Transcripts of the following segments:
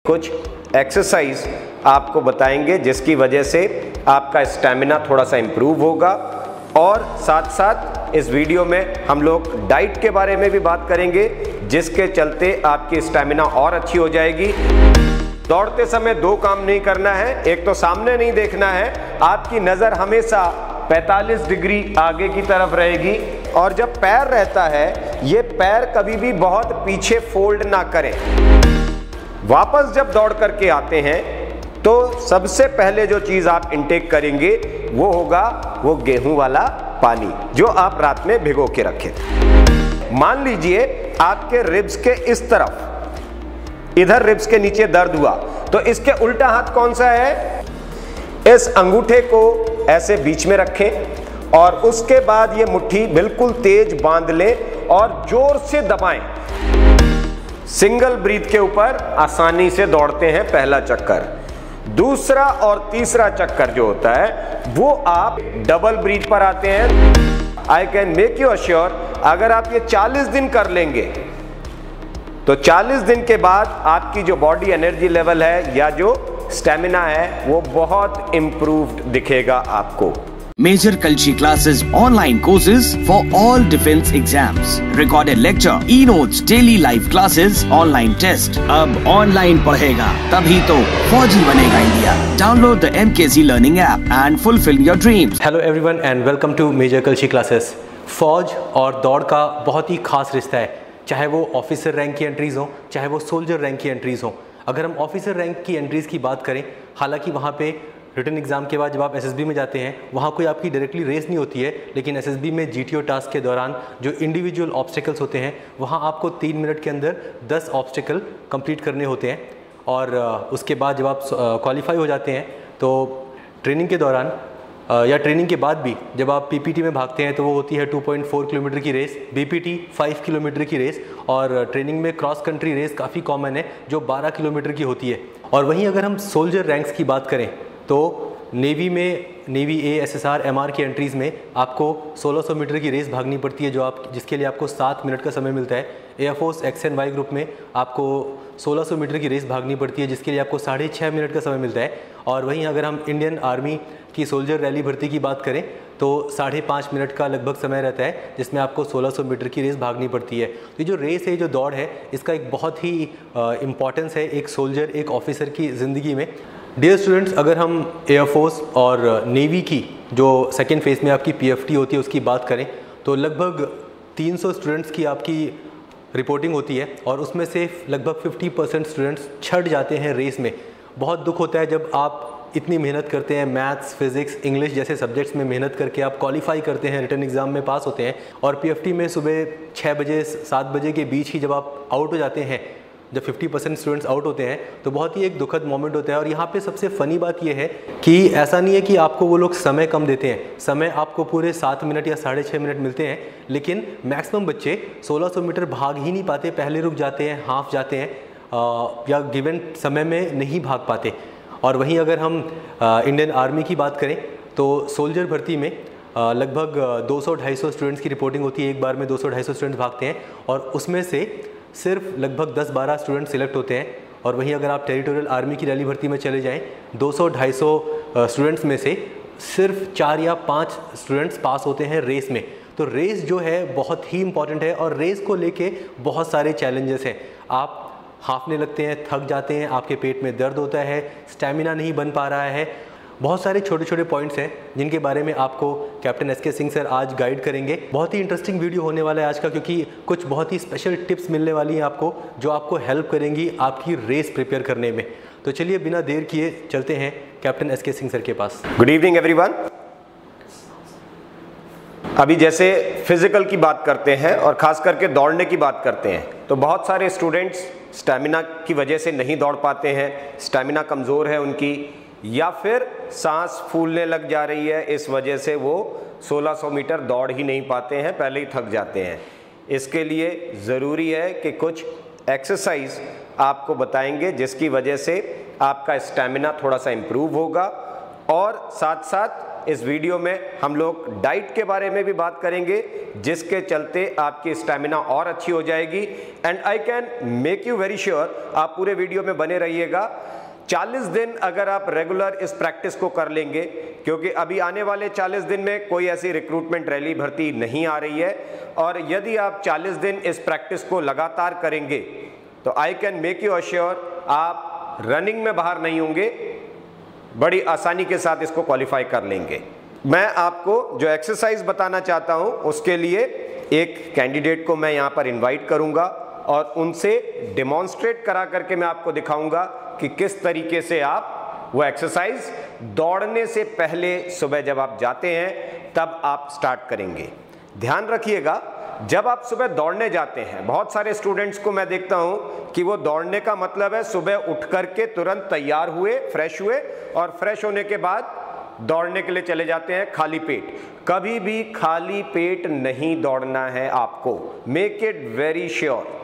कुछ एक्सरसाइज आपको बताएंगे जिसकी वजह से आपका स्टैमिना थोड़ा सा इम्प्रूव होगा। और साथ साथ इस वीडियो में हम लोग डाइट के बारे में भी बात करेंगे जिसके चलते आपकी स्टैमिना और अच्छी हो जाएगी। दौड़ते समय दो काम नहीं करना है, एक तो सामने नहीं देखना है, आपकी नज़र हमेशा 45 डिग्री आगे की तरफ रहेगी। और जब पैर रहता है, ये पैर कभी भी बहुत पीछे फोल्ड ना करें। वापस जब दौड़ करके आते हैं तो सबसे पहले जो चीज़ आप इंटेक करेंगे वो होगा वो गेहूं वाला पानी जो आप रात में भिगो के रखे थे। मान लीजिए आपके रिब्स के इस तरफ, इधर रिब्स के नीचे दर्द हुआ, तो इसके उल्टा हाथ कौन सा है? इस अंगूठे को ऐसे बीच में रखें और उसके बाद ये मुट्ठी बिल्कुल तेज बांध लें और जोर से दबाएं। सिंगल ब्रीथ के ऊपर आसानी से दौड़ते हैं पहला चक्कर। दूसरा और तीसरा चक्कर जो होता है वो आप डबल ब्रीथ पर आते हैं। I can make you assure, अगर आप ये 40 दिन कर लेंगे तो 40 दिन के बाद आपकी जो बॉडी एनर्जी लेवल है या जो स्टेमिना है वो बहुत इंप्रूव्ड दिखेगा आपको। Major Kalshi classes, online courses for all defense exams, recorded lecture, e-notes, daily live classes, online test. अब online पढ़ेगा तभी तो फौजी बनेगा India. Download the MKZ Learning app and fulfill your dreams. Hello everyone and welcome to Major Kalshi classes. फौज और दौड़ का बहुत ही खास रिश्ता है, चाहे वो ऑफिसर रैंक की एंट्रीज हो, चाहे वो सोल्जर रैंक की एंट्रीज हो। अगर हम ऑफिसर रैंक की एंट्रीज की बात करें, हालांकि वहाँ पे रिटन एग्जाम के बाद जब आप एसएसबी में जाते हैं वहाँ कोई आपकी डायरेक्टली रेस नहीं होती है, लेकिन एसएसबी में जीटीओ टास्क के दौरान जो इंडिविजुअल ऑब्स्टिकल्स होते हैं वहाँ आपको 3 मिनट के अंदर 10 ऑब्स्टिकल कंप्लीट करने होते हैं। और उसके बाद जब आप क्वालिफाई हो जाते हैं तो ट्रेनिंग के दौरान या ट्रेनिंग के बाद भी जब आप पीपीटी में भागते हैं तो वो होती है 2.4 किलोमीटर की रेस, बीपीटी 5 किलोमीटर की रेस, और ट्रेनिंग में क्रॉस कंट्री रेस काफ़ी कॉमन है जो 12 किलोमीटर की होती है। और वहीं अगर हम सोल्जर रैंक्स की बात करें तो नेवी में नेवी एएसएसआर एमआर की एंट्रीज़ में आपको 1600 मीटर की रेस भागनी पड़ती है जिसके लिए आपको 7 मिनट का समय मिलता है। Air force X and Y group में आपको 1600 मीटर की रेस भागनी पड़ती है जिसके लिए आपको 6.5 मिनट का समय मिलता है। और वहीं अगर हम इंडियन आर्मी की सोल्जर रैली भर्ती की बात करें तो 5.5 मिनट का लगभग समय रहता है जिसमें आपको 1600 मीटर की रेस भागनी पड़ती है। तो ये जो रेस है, जो दौड़ है, इसका एक बहुत ही इम्पॉर्टेंस है एक सोल्जर, एक ऑफिसर की ज़िंदगी में। डियर स्टूडेंट्स, अगर हम एयरफोर्स और नेवी की जो सेकेंड फेज़ में आपकी पीएफटी होती है उसकी बात करें तो लगभग 300 स्टूडेंट्स की आपकी रिपोर्टिंग होती है और उसमें से लगभग 50% स्टूडेंट्स छट जाते हैं रेस में। बहुत दुख होता है जब आप इतनी मेहनत करते हैं, मैथ्स, फिजिक्स, इंग्लिश जैसे सब्जेक्ट्स में मेहनत करके आप क्वालिफाई करते हैं, रिटन एग्ज़ाम में पास होते हैं और पीएफटी में सुबह 6 बजे 7 बजे के बीच ही जब आप आउट हो जाते हैं, जब 50% स्टूडेंट्स आउट होते हैं तो बहुत ही एक दुखद मोमेंट होता है। और यहाँ पे सबसे फ़नी बात यह है कि ऐसा नहीं है कि आपको वो लोग समय कम देते हैं, समय आपको पूरे 7 मिनट या 6.5 मिनट मिलते हैं, लेकिन मैक्सिमम बच्चे 1600 मीटर भाग ही नहीं पाते, पहले रुक जाते हैं, हाफ जाते हैं या गिवन समय में नहीं भाग पाते। और वहीं अगर हम इंडियन आर्मी की बात करें तो सोल्जर भर्ती में लगभग 200-250 स्टूडेंट्स की रिपोर्टिंग होती है, एक बार में 200-250 स्टूडेंट्स भागते हैं और उसमें से सिर्फ लगभग 10-12 स्टूडेंट सिलेक्ट होते हैं। और वहीं अगर आप टेरिटोरियल आर्मी की रैली भर्ती में चले जाएं, 200-250 स्टूडेंट्स में से सिर्फ 4 या 5 स्टूडेंट्स पास होते हैं रेस में। तो रेस जो है बहुत ही इंपॉर्टेंट है और रेस को लेके बहुत सारे चैलेंजेस हैं। आप हाफने लगते हैं, थक जाते हैं, आपके पेट में दर्द होता है, स्टैमिना नहीं बन पा रहा है। बहुत सारे छोटे छोटे पॉइंट्स हैं जिनके बारे में आपको कैप्टन एसके सिंह सर आज गाइड करेंगे। बहुत ही इंटरेस्टिंग वीडियो होने वाला है आज का, क्योंकि कुछ बहुत ही स्पेशल टिप्स मिलने वाली हैं आपको जो आपको हेल्प करेंगी आपकी रेस प्रिपेयर करने में। तो चलिए बिना देर किए चलते हैं कैप्टन एसके सिंह सर के पास। Good evening everyone. अभी जैसे फिजिकल की बात करते हैं और खास करके दौड़ने की बात करते हैं तो बहुत सारे स्टूडेंट्स स्टैमिना की वजह से नहीं दौड़ पाते हैं, स्टैमिना कमज़ोर है उनकी, या फिर सांस फूलने लग जा रही है, इस वजह से वो 1600 मीटर दौड़ ही नहीं पाते हैं, पहले ही थक जाते हैं। इसके लिए ज़रूरी है कि कुछ एक्सरसाइज आपको बताएंगे जिसकी वजह से आपका स्टैमिना थोड़ा सा इम्प्रूव होगा और साथ साथ इस वीडियो में हम लोग डाइट के बारे में भी बात करेंगे, जिसके चलते आपकी स्टैमिना और अच्छी हो जाएगी। And I can make you very sure, आप पूरे वीडियो में बने रहिएगा। 40 दिन अगर आप रेगुलर इस प्रैक्टिस को कर लेंगे, क्योंकि अभी आने वाले 40 दिन में कोई ऐसी रिक्रूटमेंट रैली भर्ती नहीं आ रही है, और यदि आप 40 दिन इस प्रैक्टिस को लगातार करेंगे तो I can make you assure आप रनिंग में बाहर नहीं होंगे, बड़ी आसानी के साथ इसको क्वालिफाई कर लेंगे। मैं आपको जो एक्सरसाइज बताना चाहता हूं, उसके लिए एक कैंडिडेट को मैं यहां पर इनवाइट करूंगा और उनसे डेमोन्स्ट्रेट करा करके मैं आपको दिखाऊंगा कि किस तरीके से आप वो एक्सरसाइज दौड़ने से पहले सुबह जब आप जाते हैं तब आप स्टार्ट करेंगे। ध्यान रखिएगा, जब आप सुबह दौड़ने जाते हैं, बहुत सारे स्टूडेंट्स को मैं देखता हूं कि वो दौड़ने का मतलब है सुबह उठ करके तुरंत तैयार हुए, फ्रेश हुए, और फ्रेश होने के बाद दौड़ने के लिए चले जाते हैं खाली पेट। कभी भी खाली पेट नहीं दौड़ना है आपको, मेक इट वेरी श्योर।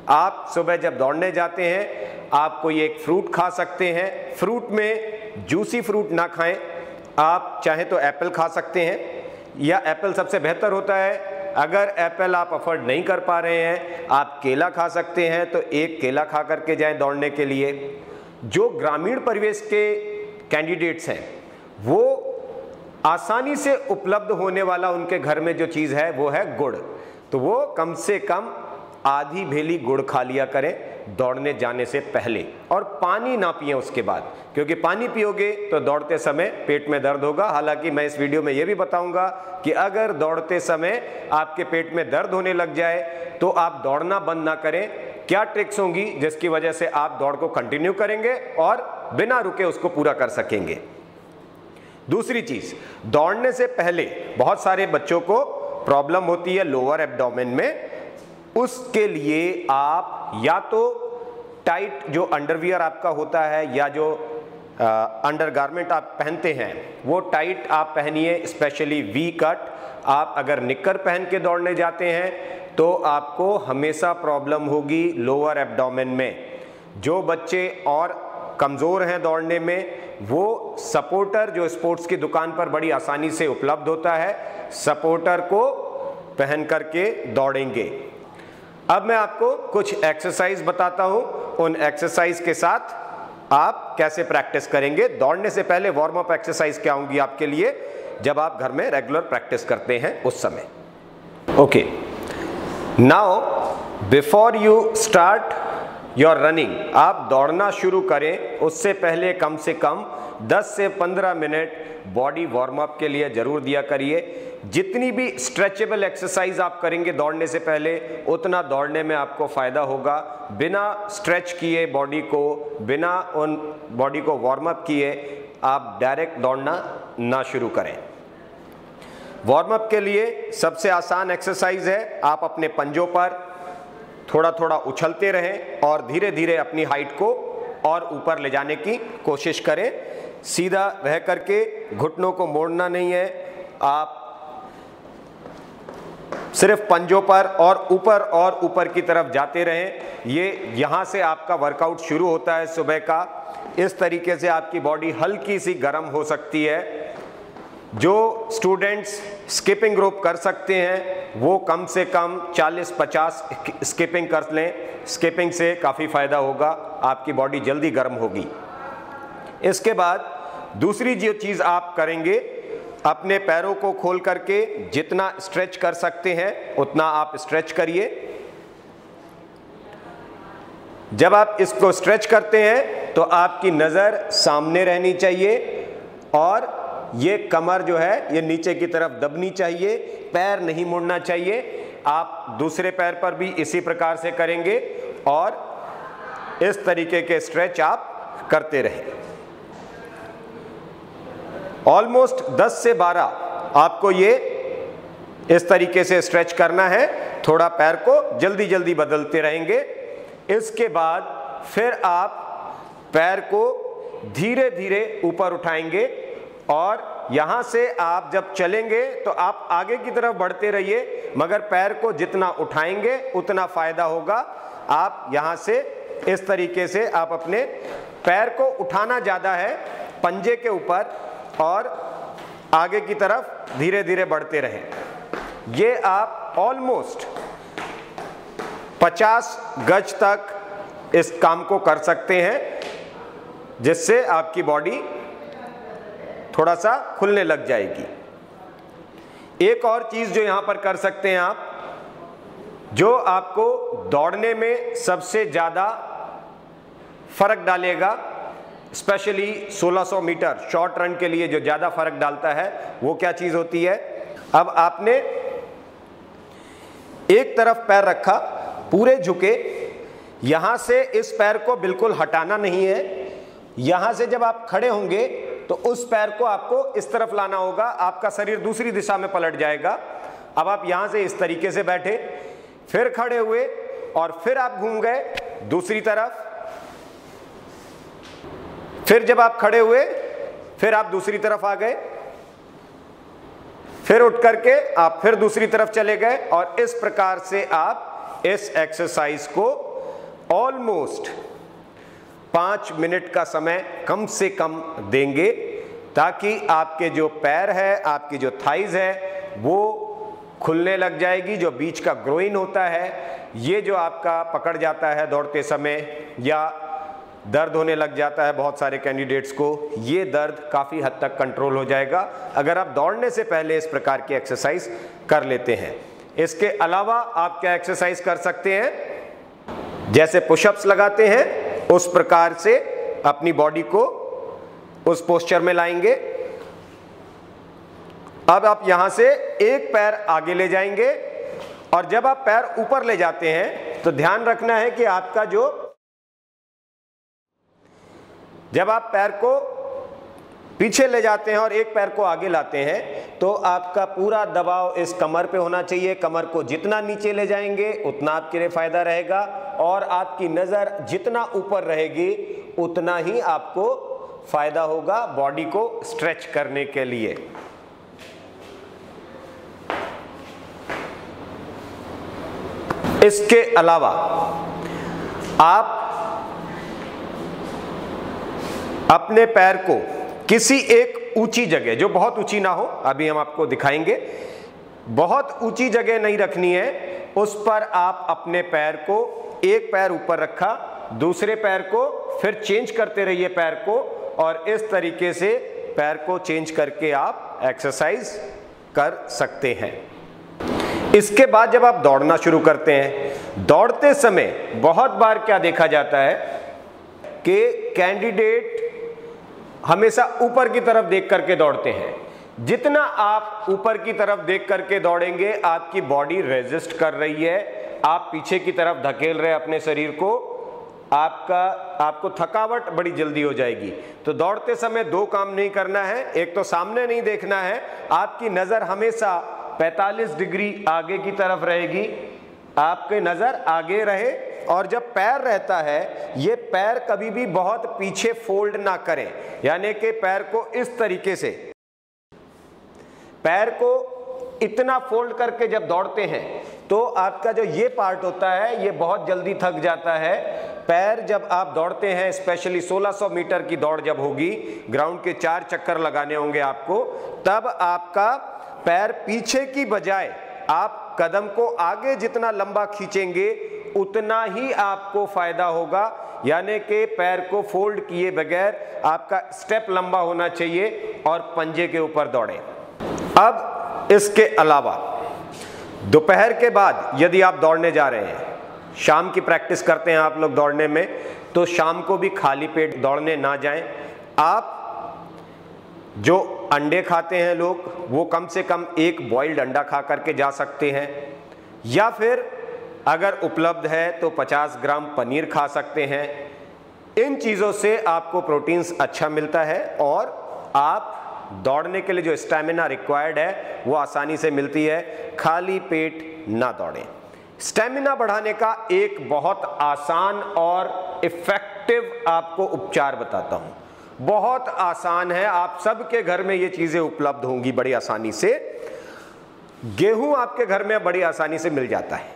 आप सुबह जब दौड़ने जाते हैं आप कोई एक फ्रूट खा सकते हैं, फ्रूट में जूसी फ्रूट ना खाएं, आप चाहे तो एप्पल खा सकते हैं, या एप्पल सबसे बेहतर होता है। अगर एप्पल आप अफोर्ड नहीं कर पा रहे हैं, आप केला खा सकते हैं, तो एक केला खा करके जाएं दौड़ने के लिए। जो ग्रामीण परिवेश के कैंडिडेट्स हैं, वो आसानी से उपलब्ध होने वाला उनके घर में जो चीज़ है वो है गुड़, तो वो कम से कम आधी भेली गुड़ खा लिया करें दौड़ने जाने से पहले, और पानी ना पिए उसके बाद, क्योंकि पानी पियोगे तो दौड़ते समय पेट में दर्द होगा। हालांकि मैं इस वीडियो में यह भी बताऊंगा कि अगर दौड़ते समय आपके पेट में दर्द होने लग जाए तो आप दौड़ना बंद ना करें। क्या ट्रिक्स होंगी जिसकी वजह से आप दौड़ को कंटिन्यू करेंगे और बिना रुके उसको पूरा कर सकेंगे। दूसरी चीज, दौड़ने से पहले बहुत सारे बच्चों को प्रॉब्लम होती है लोअर एब्डोमेन में। उसके लिए आप या तो टाइट जो अंडरवियर आपका होता है या जो अंडरगारमेंट आप पहनते हैं वो टाइट आप पहनिए, स्पेशली वी कट। आप अगर निक्कर पहन के दौड़ने जाते हैं तो आपको हमेशा प्रॉब्लम होगी लोअर एब्डोमेन में। जो बच्चे और कमज़ोर हैं दौड़ने में, वो सपोर्टर जो स्पोर्ट्स की दुकान पर बड़ी आसानी से उपलब्ध होता है, सपोर्टर को पहन करके दौड़ेंगे। अब मैं आपको कुछ एक्सरसाइज बताता हूं, उन एक्सरसाइज के साथ आप कैसे प्रैक्टिस करेंगे। दौड़ने से पहले वार्म अप एक्सरसाइज क्या होंगी आपके लिए जब आप घर में रेगुलर प्रैक्टिस करते हैं उस समय। Okay, now before you start your running, आप दौड़ना शुरू करें उससे पहले कम से कम 10 से 15 मिनट बॉडी वार्म अप के लिए जरूर दिया करिए। जितनी भी स्ट्रेचेबल एक्सरसाइज आप करेंगे दौड़ने से पहले, उतना दौड़ने में आपको फायदा होगा। बिना स्ट्रेच किए बॉडी को, बिना उन बॉडी को वार्म अप किए आप डायरेक्ट दौड़ना ना शुरू करें। वार्म अप के लिए सबसे आसान एक्सरसाइज है, आप अपने पंजों पर थोड़ा थोड़ा उछलते रहें और धीरे धीरे अपनी हाइट को और ऊपर ले जाने की कोशिश करें। सीधा रह करके घुटनों को मोड़ना नहीं है, आप सिर्फ पंजों पर और ऊपर की तरफ जाते रहें। ये यहाँ से आपका वर्कआउट शुरू होता है सुबह का। इस तरीके से आपकी बॉडी हल्की सी गर्म हो सकती है। जो स्टूडेंट्स स्किपिंग रोप कर सकते हैं वो कम से कम 40-50 स्किपिंग कर लें। स्किपिंग से काफ़ी फ़ायदा होगा, आपकी बॉडी जल्दी गर्म होगी। इसके बाद दूसरी जो चीज़ आप करेंगे, अपने पैरों को खोल करके जितना स्ट्रेच कर सकते हैं उतना आप स्ट्रेच करिए। जब आप इसको स्ट्रेच करते हैं तो आपकी नज़र सामने रहनी चाहिए और ये कमर जो है ये नीचे की तरफ दबनी चाहिए, पैर नहीं मुड़ना चाहिए। आप दूसरे पैर पर भी इसी प्रकार से करेंगे और इस तरीके के स्ट्रेच आप करते रहें। ऑलमोस्ट 10 से 12 आपको ये इस तरीके से स्ट्रेच करना है। थोड़ा पैर को जल्दी जल्दी बदलते रहेंगे। इसके बाद फिर आप पैर को धीरे धीरे ऊपर उठाएंगे और यहां से आप जब चलेंगे तो आप आगे की तरफ बढ़ते रहिए, मगर पैर को जितना उठाएंगे उतना फायदा होगा। आप यहां से इस तरीके से आप अपने पैर को उठाना ज्यादा है पंजे के ऊपर और आगे की तरफ धीरे धीरे बढ़ते रहें। ये आप ऑलमोस्ट 50 गज तक इस काम को कर सकते हैं, जिससे आपकी बॉडी थोड़ा सा खुलने लग जाएगी। एक और चीज जो यहां पर कर सकते हैं आप, जो आपको दौड़ने में सबसे ज्यादा फर्क डालेगा, स्पेशली 1600 मीटर शॉर्ट रन के लिए जो ज्यादा फर्क डालता है, वो क्या चीज होती है। अब आपने एक तरफ पैर रखा, पूरे झुके, यहां से इस पैर को बिल्कुल हटाना नहीं है। यहां से जब आप खड़े होंगे तो उस पैर को आपको इस तरफ लाना होगा, आपका शरीर दूसरी दिशा में पलट जाएगा। अब आप यहां से इस तरीके से बैठे, फिर खड़े हुए और फिर आप घूम गए दूसरी तरफ, फिर जब आप खड़े हुए फिर आप दूसरी तरफ आ गए, फिर उठ करके आप फिर दूसरी तरफ चले गए, और इस प्रकार से आप इस एक्सरसाइज को ऑलमोस्ट 5 मिनट का समय कम से कम देंगे, ताकि आपके जो पैर है, आपकी जो थाइज है, वो खुलने लग जाएगी। जो बीच का ग्रोइन होता है, ये जो आपका पकड़ जाता है दौड़ते समय, या दर्द होने लग जाता है बहुत सारे कैंडिडेट्स को, ये दर्द काफ़ी हद तक कंट्रोल हो जाएगा अगर आप दौड़ने से पहले इस प्रकार की एक्सरसाइज कर लेते हैं। इसके अलावा आप क्या एक्सरसाइज कर सकते हैं, जैसे पुशअप्स लगाते हैं उस प्रकार से अपनी बॉडी को उस पोस्चर में लाएंगे। अब आप यहां से एक पैर आगे ले जाएंगे, और जब आप पैर ऊपर ले जाते हैं तो ध्यान रखना है कि आपका जब आप पैर को पीछे ले जाते हैं और एक पैर को आगे लाते हैं, तो आपका पूरा दबाव इस कमर पे होना चाहिए। कमर को जितना नीचे ले जाएंगे उतना आपके लिए फायदा रहेगा, और आपकी नजर जितना ऊपर रहेगी उतना ही आपको फायदा होगा बॉडी को स्ट्रेच करने के लिए। इसके अलावा आप अपने पैर को किसी एक ऊंची जगह, जो बहुत ऊंची ना हो, अभी हम आपको दिखाएंगे, बहुत ऊंची जगह नहीं रखनी है, उस पर आप अपने पैर को, एक पैर ऊपर रखा, दूसरे पैर को फिर चेंज करते रहिए पैर को, और इस तरीके से पैर को चेंज करके आप एक्सरसाइज कर सकते हैं। इसके बाद जब आप दौड़ना शुरू करते हैं, दौड़ते समय बहुत बार क्या देखा जाता है कि कैंडिडेट हमेशा ऊपर की तरफ देख करके दौड़ते हैं। जितना आप ऊपर की तरफ देख करके दौड़ेंगे, आपकी बॉडी रेजिस्ट कर रही है, आप पीछे की तरफ धकेल रहे हैं अपने शरीर को, आपको थकावट बड़ी जल्दी हो जाएगी। तो दौड़ते समय 2 काम नहीं करना है। एक तो सामने नहीं देखना है, आपकी नजर हमेशा 45 डिग्री आगे की तरफ रहेगी, आपकी नजर आगे रहे, और जब पैर रहता है, ये पैर कभी भी बहुत पीछे फोल्ड ना करें, यानी कि पैर को इस तरीके से, पैर को इतना फोल्ड करके जब दौड़ते हैं तो आपका जो ये पार्ट होता है ये बहुत जल्दी थक जाता है। पैर जब आप दौड़ते हैं, स्पेशली 1600 मीटर की दौड़ जब होगी, ग्राउंड के 4 चक्कर लगाने होंगे आपको, तब आपका पैर पीछे की बजाय आप कदम को आगे जितना लंबा खींचेंगे उतना ही आपको फायदा होगा, यानी कि पैर को फोल्ड किए बगैर आपका स्टेप लंबा होना चाहिए और पंजे के ऊपर दौड़ें। अब इसके अलावा दोपहर के बाद यदि आप दौड़ने जा रहे हैं, शाम की प्रैक्टिस करते हैं आप लोग दौड़ने में, तो शाम को भी खाली पेट दौड़ने ना जाएं। आप जो अंडे खाते हैं लोग, वो कम से कम 1 बॉइल्ड अंडा खा करके जा सकते हैं, या फिर अगर उपलब्ध है तो 50 ग्राम पनीर खा सकते हैं। इन चीज़ों से आपको प्रोटीन्स अच्छा मिलता है, और आप दौड़ने के लिए जो स्टैमिना रिक्वायर्ड है वो आसानी से मिलती है। खाली पेट ना दौड़ें। स्टैमिना बढ़ाने का एक बहुत आसान और इफेक्टिव आपको उपचार बताता हूं, बहुत आसान है, आप सबके घर में ये चीजें उपलब्ध होंगी बड़ी आसानी से। गेहूं आपके घर में बड़ी आसानी से मिल जाता है।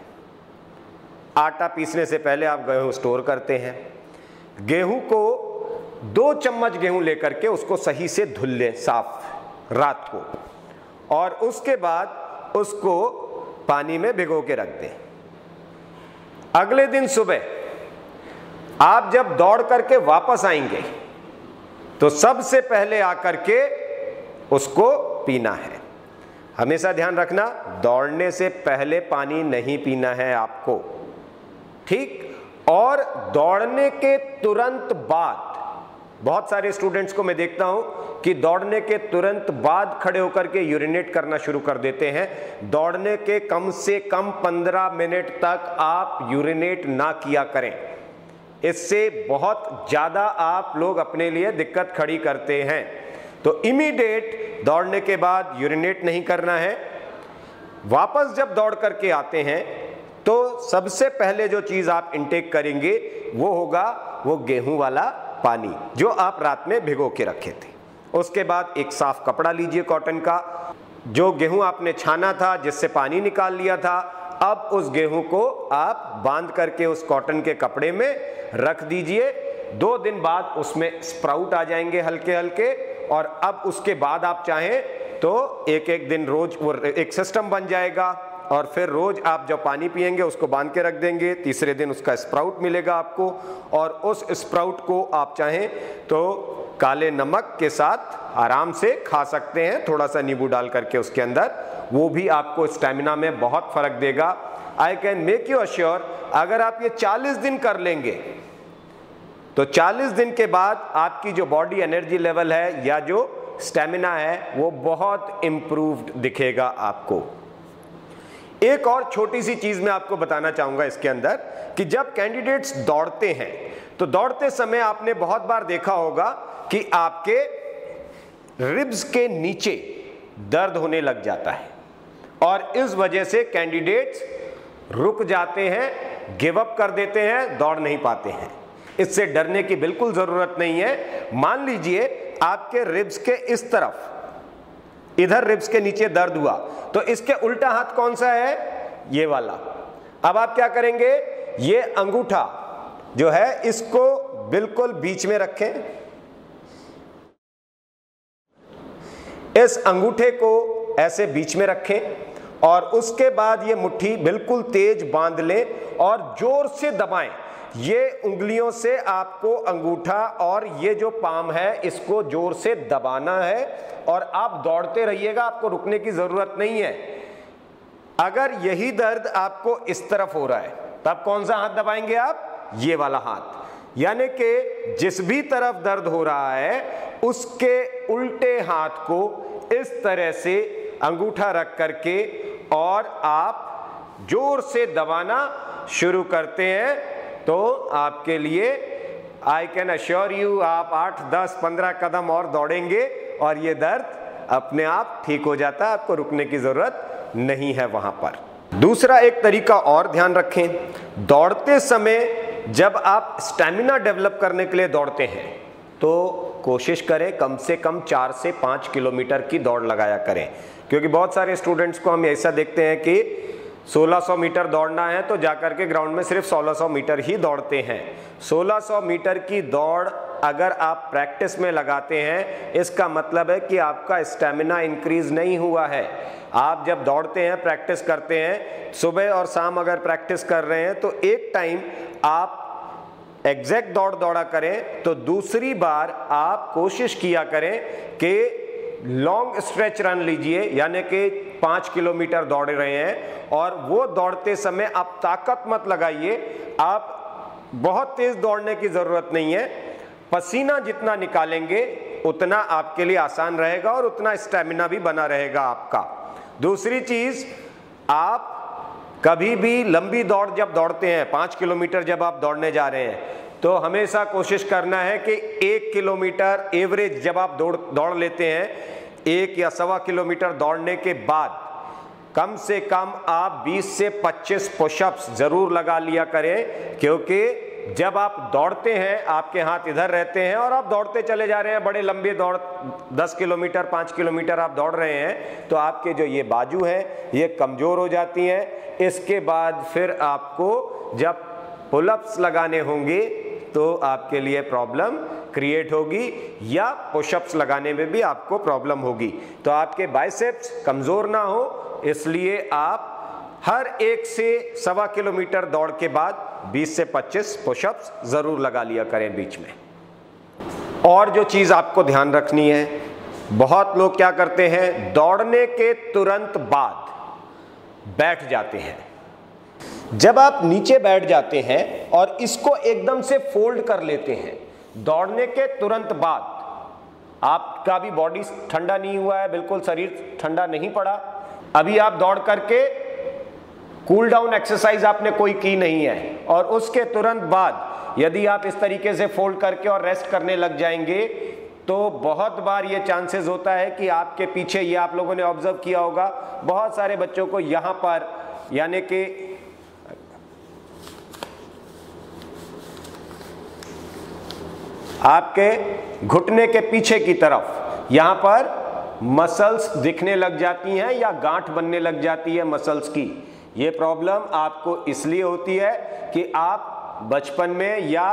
आटा पीसने से पहले आप गेहूं स्टोर करते हैं। गेहूं को 2 चम्मच गेहूं लेकर के उसको सही से धुल लें, साफ रात को, और उसके बाद उसको पानी में भिगो के रख दें। अगले दिन सुबह आप जब दौड़ करके वापस आएंगे तो सबसे पहले आकर के उसको पीना है। हमेशा ध्यान रखना, दौड़ने से पहले पानी नहीं पीना है आपको, ठीक। और दौड़ने के तुरंत बाद, बहुत सारे स्टूडेंट्स को मैं देखता हूं कि दौड़ने के तुरंत बाद खड़े होकर के यूरिनेट करना शुरू कर देते हैं। दौड़ने के कम से कम 15 मिनट तक आप यूरिनेट ना किया करें, इससे बहुत ज्यादा आप लोग अपने लिए दिक्कत खड़ी करते हैं। तो इमीडिएट दौड़ने के बाद यूरिनेट नहीं करना है। वापस जब दौड़ करके आते हैं तो सबसे पहले जो चीज आप इंटेक करेंगे वो होगा वो गेहूं वाला पानी जो आप रात में भिगो के रखे थे। उसके बाद एक साफ कपड़ा लीजिए कॉटन का, जो गेहूं आपने छाना था, जिससे पानी निकाल लिया था, अब उस गेहूं को आप बांध करके उस कॉटन के कपड़े में रख दीजिए। 2 दिन बाद उसमें स्प्राउट आ जाएंगे हल्के हल्के, और अब उसके बाद आप चाहें तो एक एक दिन रोज वो एक सिस्टम बन जाएगा, और फिर रोज आप जब पानी पिएंगे उसको बांध के रख देंगे। तीसरे दिन उसका स्प्राउट मिलेगा आपको, और उस स्प्राउट को आप चाहें तो काले नमक के साथ आराम से खा सकते हैं, थोड़ा सा नींबू डाल करके उसके अंदर, वो भी आपको स्टेमिना में बहुत फर्क देगा। I can make you assure, अगर आप ये 40 दिन कर लेंगे तो 40 दिन के बाद आपकी जो बॉडी एनर्जी लेवल है या जो स्टेमिना है वो बहुत इंप्रूव्ड दिखेगा आपको। एक और छोटी सी चीज मैं आपको बताना चाहूंगा इसके अंदर कि जब कैंडिडेट्स दौड़ते हैं तो दौड़ते समय आपने बहुत बार देखा होगा कि आपके रिब्स के नीचे दर्द होने लग जाता है, और इस वजह से कैंडिडेट्स रुक जाते हैं, गिव अप कर देते हैं, दौड़ नहीं पाते हैं। इससे डरने की बिल्कुल जरूरत नहीं है। मान लीजिए आपके रिब्स के इस तरफ, इधर रिब्स के नीचे दर्द हुआ, तो इसके उल्टा हाथ कौन सा है? ये वाला। अब आप क्या करेंगे, ये अंगूठा जो है इसको बिल्कुल बीच में रखें, इस अंगूठे को ऐसे बीच में रखें, और उसके बाद ये मुट्ठी बिल्कुल तेज बांध लें और जोर से दबाएं। ये उंगलियों से आपको अंगूठा और ये जो पाम है इसको जोर से दबाना है, और आप दौड़ते रहिएगा, आपको रुकने की जरूरत नहीं है। अगर यही दर्द आपको इस तरफ हो रहा है तब कौन सा हाथ दबाएंगे आप? ये वाला हाथ। यानी कि जिस भी तरफ दर्द हो रहा है उसके उल्टे हाथ को इस तरह से अंगूठा रख करके और आप जोर से दबाना शुरू करते हैं, तो आपके लिए आई कैन अश्योर यू आप 8, 10, 15 कदम और दौड़ेंगे और ये दर्द अपने आप ठीक हो जाता है, आपको रुकने की जरूरत नहीं है वहां पर। दूसरा एक तरीका और ध्यान रखें, दौड़ते समय जब आप स्टैमिना डेवलप करने के लिए दौड़ते हैं तो कोशिश करें कम से कम 4 से 5 किलोमीटर की दौड़ लगाया करें, क्योंकि बहुत सारे स्टूडेंट्स को हम ऐसा देखते हैं कि 1600 मीटर दौड़ना है तो जाकर के ग्राउंड में सिर्फ 1600 मीटर ही दौड़ते हैं। 1600 मीटर की दौड़ अगर आप प्रैक्टिस में लगाते हैं इसका मतलब है कि आपका स्टैमिना इंक्रीज नहीं हुआ है। आप जब दौड़ते हैं, प्रैक्टिस करते हैं, सुबह और शाम अगर प्रैक्टिस कर रहे हैं तो एक टाइम आप एग्जैक्ट दौड़ दौड़ा करें, तो दूसरी बार आप कोशिश किया करें कि लॉन्ग स्ट्रेच रन लीजिए, यानी कि 5 किलोमीटर दौड़ रहे हैं और वो दौड़ते समय आप ताकत मत लगाइए, आप बहुत तेज दौड़ने की जरूरत नहीं है, पसीना जितना निकालेंगे उतना आपके लिए आसान रहेगा और उतना स्टैमिना भी बना रहेगा आपका। दूसरी चीज, आप कभी भी लंबी दौड़ जब दौड़ते हैं, 5 किलोमीटर जब आप दौड़ने जा रहे हैं, तो हमेशा कोशिश करना है कि 1 किलोमीटर एवरेज जब आप दौड़ लेते हैं, 1 या 1.25 किलोमीटर दौड़ने के बाद कम से कम आप 20 से 25 पुशअप्स जरूर लगा लिया करें, क्योंकि जब आप दौड़ते हैं आपके हाथ इधर रहते हैं और आप दौड़ते चले जा रहे हैं, बड़े लंबे दौड़ 10 किलोमीटर 5 किलोमीटर आप दौड़ रहे हैं, तो आपके जो ये बाजू हैं ये कमजोर हो जाती हैं। इसके बाद फिर आपको जब पुलअप्स लगाने होंगे तो आपके लिए प्रॉब्लम क्रिएट होगी या पुशअप्स लगाने में भी आपको प्रॉब्लम होगी। तो आपके बाइसेप्स कमजोर ना हो, इसलिए आप हर 1 से 1.25 किलोमीटर दौड़ के बाद 20 से 25 पुशअप्स जरूर लगा लिया करें बीच में। और जो चीज आपको ध्यान रखनी है, बहुत लोग क्या करते हैं, दौड़ने के तुरंत बाद बैठ जाते हैं। जब आप नीचे बैठ जाते हैं और इसको एकदम से फोल्ड कर लेते हैं, दौड़ने के तुरंत बाद आपका भी बॉडी ठंडा नहीं हुआ है, बिल्कुल शरीर ठंडा नहीं पड़ा, अभी आप दौड़ करके कूल डाउन एक्सरसाइज आपने कोई की नहीं है, और उसके तुरंत बाद यदि आप इस तरीके से फोल्ड करके और रेस्ट करने लग जाएंगे तो बहुत बार ये चांसेस होता है कि आपके पीछे, ये आप लोगों ने ऑब्जर्व किया होगा, बहुत सारे बच्चों को यहां पर यानी कि आपके घुटने के पीछे की तरफ यहां पर मसल्स दिखने लग जाती हैं या गांठ बनने लग जाती है मसल्स की। ये प्रॉब्लम आपको इसलिए होती है कि आप बचपन में या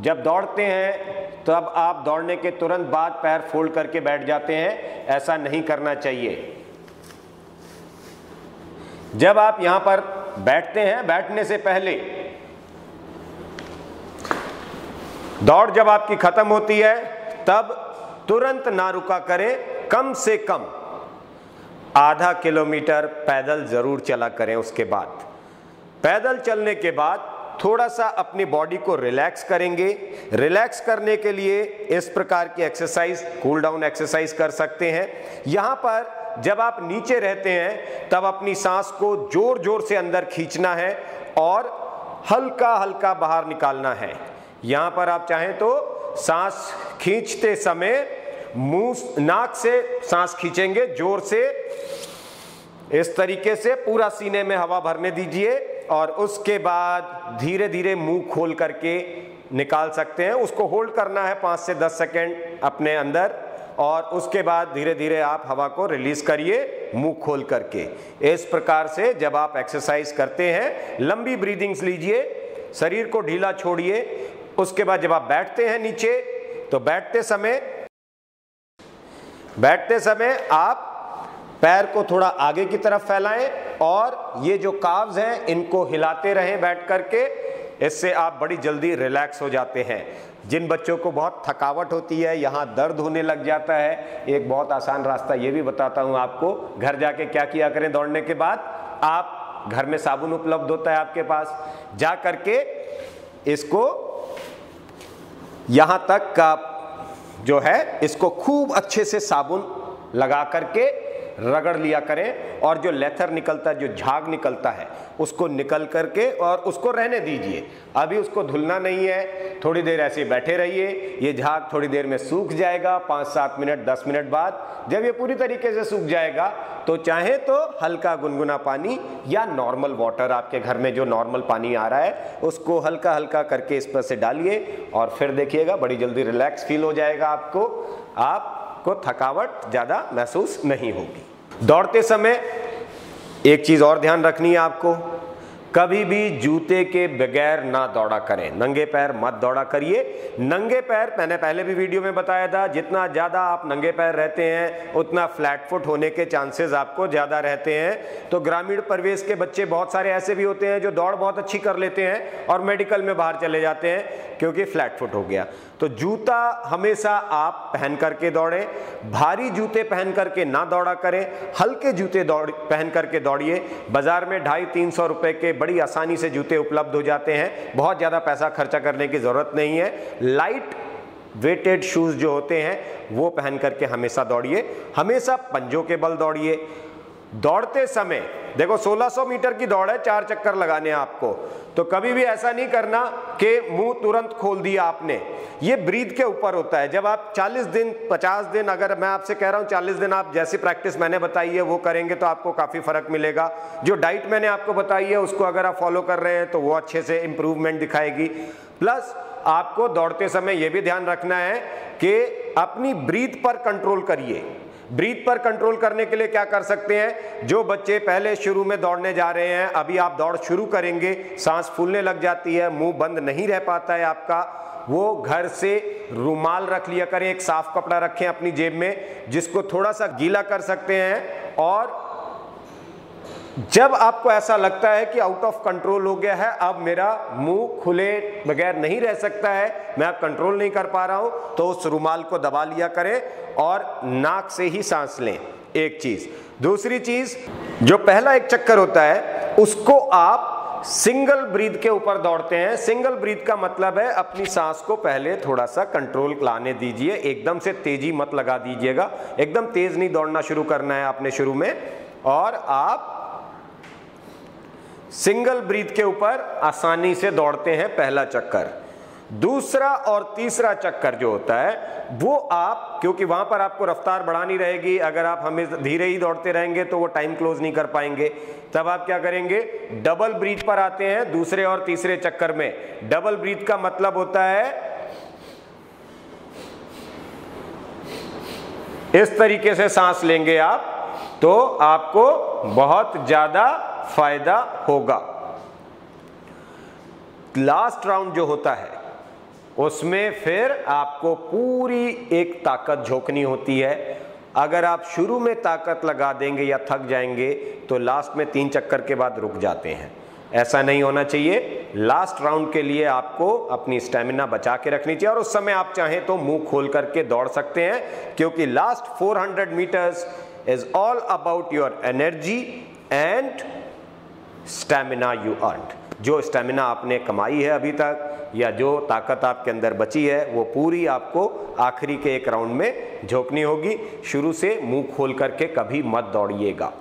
जब दौड़ते हैं तब आप दौड़ने के तुरंत बाद पैर फोल्ड करके बैठ जाते हैं। ऐसा नहीं करना चाहिए। जब आप यहां पर बैठते हैं, बैठने से पहले दौड़ जब आपकी खत्म होती है तब तुरंत ना रुका करें, कम से कम आधा किलोमीटर पैदल जरूर चला करें। उसके बाद पैदल चलने के बाद थोड़ा सा अपनी बॉडी को रिलैक्स करेंगे। रिलैक्स करने के लिए इस प्रकार की एक्सरसाइज, कूल डाउन एक्सरसाइज कर सकते हैं। यहां पर जब आप नीचे रहते हैं तब अपनी सांस को जोर जोर से अंदर खींचना है और हल्का हल्का बाहर निकालना है। यहां पर आप चाहें तो सांस खींचते समय मुंह, नाक से सांस खींचेंगे जोर से, इस तरीके से पूरा सीने में हवा भरने दीजिए और उसके बाद धीरे धीरे मुंह खोल करके निकाल सकते हैं। उसको होल्ड करना है 5 से 10 सेकेंड अपने अंदर, और उसके बाद धीरे धीरे आप हवा को रिलीज करिए मुंह खोल करके। इस प्रकार से जब आप एक्सरसाइज करते हैं, लंबी ब्रीदिंग्स लीजिए, शरीर को ढीला छोड़िए। उसके बाद जब आप बैठते हैं नीचे, तो बैठते समय आप पैर को थोड़ा आगे की तरफ फैलाएं और ये जो काव्स हैं इनको हिलाते रहें बैठ करके। इससे आप बड़ी जल्दी रिलैक्स हो जाते हैं। जिन बच्चों को बहुत थकावट होती है, यहाँ दर्द होने लग जाता है, एक बहुत आसान रास्ता ये भी बताता हूँ आपको। घर जाके क्या किया करें, दौड़ने के बाद आप घर में साबुन उपलब्ध होता है आपके पास, जा करके इसको यहाँ तक का जो है इसको खूब अच्छे से साबुन लगा करके रगड़ लिया करें, और जो लेथर निकलता है, जो झाग निकलता है, उसको निकल करके और उसको रहने दीजिए। अभी उसको धुलना नहीं है, थोड़ी देर ऐसे बैठे रहिए। ये झाग थोड़ी देर में सूख जाएगा, 5-7 मिनट 10 मिनट बाद जब ये पूरी तरीके से सूख जाएगा तो चाहे तो हल्का गुनगुना पानी या नॉर्मल वाटर, आपके घर में जो नॉर्मल पानी आ रहा है उसको हल्का हल्का करके इस पर से डालिए और फिर देखिएगा बड़ी जल्दी रिलैक्स फील हो जाएगा आपको थकावट ज़्यादा महसूस नहीं होगी। दौड़ते समय एक चीज़ और ध्यान रखनी है आपको, कभी भी जूते के बगैर ना दौड़ा करें, नंगे पैर मत दौड़ा करिए। नंगे पैर, मैंने पहले भी वीडियो में बताया था, जितना ज़्यादा आप नंगे पैर रहते हैं उतना फ्लैट फुट होने के चांसेस आपको ज़्यादा रहते हैं। तो ग्रामीण परिवेश के बच्चे बहुत सारे ऐसे भी होते हैं जो दौड़ बहुत अच्छी कर लेते हैं और मेडिकल में बाहर चले जाते हैं क्योंकि फ्लैट फुट हो गया। तो जूता हमेशा आप पहन करके दौड़ें, भारी जूते पहन करके ना दौड़ा करें, हल्के जूते पहन करके दौड़िए। बाजार में 250-300 रुपए के बड़ी आसानी से जूते उपलब्ध हो जाते हैं, बहुत ज़्यादा पैसा खर्चा करने की ज़रूरत नहीं है। लाइट वेटेड शूज़ जो होते हैं वो पहन करके हमेशा दौड़िए, हमेशा पंजों के बल दौड़िए। दौड़ते समय देखो 1600 मीटर की दौड़ है, 4 चक्कर लगाने हैं आपको, तो कभी भी ऐसा नहीं करना कि मुंह तुरंत खोल दिया आपने। ये ब्रीथ के ऊपर होता है। जब आप 40 दिन 50 दिन, अगर मैं आपसे कह रहा हूं 40 दिन आप जैसी प्रैक्टिस मैंने बताई है वो करेंगे तो आपको काफी फर्क मिलेगा। जो डाइट मैंने आपको बताई है उसको अगर आप फॉलो कर रहे हैं तो वो अच्छे से इंप्रूवमेंट दिखाएगी। प्लस आपको दौड़ते समय यह भी ध्यान रखना है कि अपनी ब्रीथ पर कंट्रोल करिए। ब्रीथ पर कंट्रोल करने के लिए क्या कर सकते हैं, जो बच्चे पहले शुरू में दौड़ने जा रहे हैं, अभी आप दौड़ शुरू करेंगे, सांस फूलने लग जाती है, मुंह बंद नहीं रह पाता है आपका, वो घर से रुमाल रख लिया करें, एक साफ कपड़ा रखें अपनी जेब में जिसको थोड़ा सा गीला कर सकते हैं। और जब आपको ऐसा लगता है कि आउट ऑफ कंट्रोल हो गया है, अब मेरा मुंह खुले बगैर नहीं रह सकता है, मैं अब कंट्रोल नहीं कर पा रहा हूं, तो उस रुमाल को दबा लिया करें और नाक से ही सांस लें, एक चीज। दूसरी चीज, जो पहला एक चक्कर होता है उसको आप सिंगल ब्रीथ के ऊपर दौड़ते हैं। सिंगल ब्रीथ का मतलब है अपनी सांस को पहले थोड़ा सा कंट्रोल लाने दीजिए, एकदम से तेजी मत लगा दीजिएगा, एकदम तेज नहीं दौड़ना शुरू करना है आपने शुरू में। और आप सिंगल ब्रीथ के ऊपर आसानी से दौड़ते हैं, पहला चक्कर। दूसरा और तीसरा चक्कर जो होता है वो आप, क्योंकि वहां पर आपको रफ्तार बढ़ानी रहेगी, अगर आप हमेशा धीरे ही दौड़ते रहेंगे तो वो टाइम क्लोज नहीं कर पाएंगे, तब आप क्या करेंगे, डबल ब्रीथ पर आते हैं दूसरे और तीसरे चक्कर में। डबल ब्रीथ का मतलब होता है इस तरीके से सांस लेंगे आप, तो आपको बहुत ज्यादा फायदा होगा। लास्ट राउंड जो होता है उसमें फिर आपको पूरी एक ताकत झोंकनी होती है। अगर आप शुरू में ताकत लगा देंगे या थक जाएंगे तो लास्ट में 3 चक्कर के बाद रुक जाते हैं, ऐसा नहीं होना चाहिए। लास्ट राउंड के लिए आपको अपनी स्टेमिना बचा के रखनी चाहिए और उस समय आप चाहें तो मुंह खोल करके दौड़ सकते हैं, क्योंकि last 400 meters is all about your energy and stamina you earned. जो स्टेमिना आपने कमाई है अभी तक या जो ताकत आपके अंदर बची है वो पूरी आपको आखिरी के एक राउंड में झोंकनी होगी। शुरू से मुंह खोल करके कभी मत दौड़िएगा।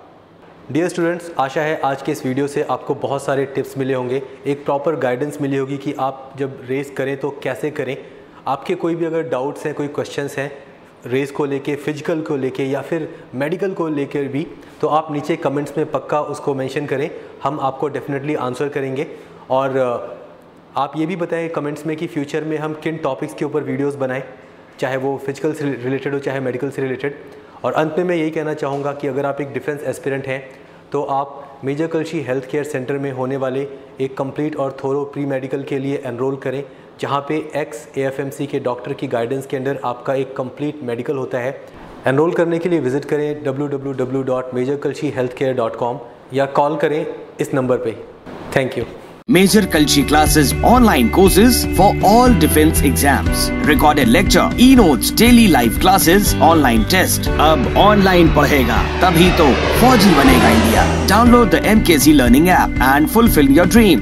डियर स्टूडेंट्स, आशा है आज के इस वीडियो से आपको बहुत सारे टिप्स मिले होंगे, एक प्रॉपर गाइडेंस मिली होगी कि आप जब रेस करें तो कैसे करें। आपके कोई भी अगर डाउट्स हैं, कोई क्वेश्चंस हैं रेस को लेके, फिजिकल को लेके या फिर मेडिकल को लेकर भी, तो आप नीचे कमेंट्स में पक्का उसको मेंशन करें, हम आपको डेफिनेटली आंसर करेंगे। और आप ये भी बताएं कमेंट्स में कि फ्यूचर में हम किन टॉपिक्स के ऊपर वीडियोस बनाएं, चाहे वो फिजिकल से रिलेटेड हो चाहे मेडिकल से रिलेटेड। और अंत में मैं यही कहना चाहूँगा कि अगर आप एक डिफेंस एस्पिरेंट हैं तो आप मेजर कलशी हेल्थ केयर सेंटर में होने वाले एक कंप्लीट और थोरो प्री मेडिकल के लिए एनरोल करें, जहाँ पे एक्स AFMC के डॉक्टर की गाइडेंस के अंडर आपका एक कंप्लीट मेडिकल होता है। एनरोल करने के लिए विजिट करें www.majorkalshihealthcare.com या कॉल करें इस नंबर पे। Thank you. Major Kalshi classes online courses for all defense exams. Recorded lecture, e-notes, daily live classes, online test. अब online पढ़ेगा तभी तो फौजी बनेगा India. Download the MKC Learning app and fulfill your dreams.